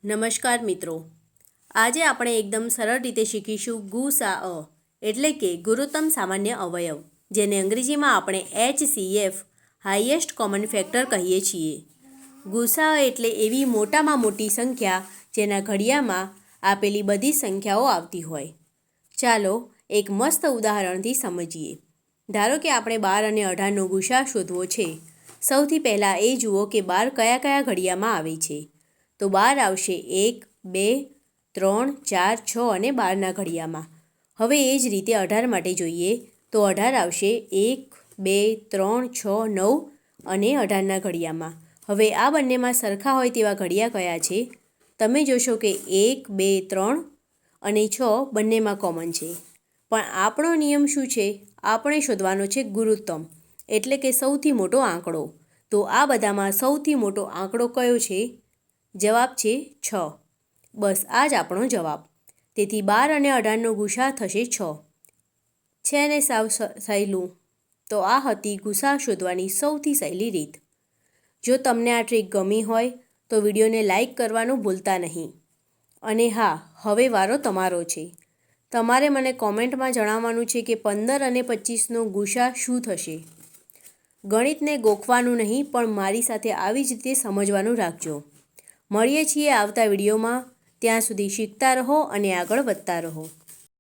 નમસ્કાર મિત્રો, આજે આપણે એકદમ સરળ રીતે શીખીશું ગુસાઅ એટલે કે ગુરુત્તમ સામાન્ય અવયવ, જેને અંગ્રેજીમાં આપણે HCF હાઈએસ્ટ કોમન ફેક્ટર કહીએ છીએ. ગુસાઅ એટલે એવી મોટામાં મોટી સંખ્યા જેના ઘડિયામાં આપેલી બધી સંખ્યાઓ આવતી હોય. ચાલો એક મસ્ત ઉદાહરણથી સમજીએ. ધારો કે આપણે 12 અને 18નો ગુસા શોધવો છે. સૌથી પહેલાં એ જુઓ કે 12 કયા કયા ઘડિયામાં આવે છે. તો 12 આવશે 1, 2, 3, 4, 6 અને 12ના ઘડિયામાં. હવે એ જ રીતે 18 માટે જોઈએ તો 18 આવશે 1, 2, 3, 6, 9 અને 18ના ઘડિયામાં. હવે આ બંનેમાં સરખા હોય તેવા ઘડિયા કયા છે? તમે જોશો કે 1, 2, 3 અને 6 બંનેમાં કોમન છે. પણ આપણો નિયમ શું છે? આપણે શોધવાનો છે ગુરુત્તમ એટલે કે સૌથી મોટો આંકડો. તો આ બધામાં સૌથી મોટો આંકડો કયો છે? જવાબ છે 6. બસ આ જ આપણો જવાબ. તેથી 12 અને 18નો ગુસા થશે 6. છે ને સાવ સહેલું. તો આ હતી ગુસા શોધવાની સૌથી સહેલી રીત. જો તમને આ ટ્રીક ગમી હોય તો વિડીયોને લાઈક કરવાનું ભૂલતા નહીં. અને હા, હવે વારો તમારો છે. તમારે મને કોમેન્ટમાં જણાવવાનું છે કે 15 અને 25નો ગુસા શું થશે. ગણિતને ગોખવાનું નહીં, પણ મારી સાથે આવી જ રીતે સમજવાનું રાખજો. મળીએ છીએ આવતા વિડીયોમાં. ત્યાં સુધી શીખતા રહો અને આગળ વધતા રહો.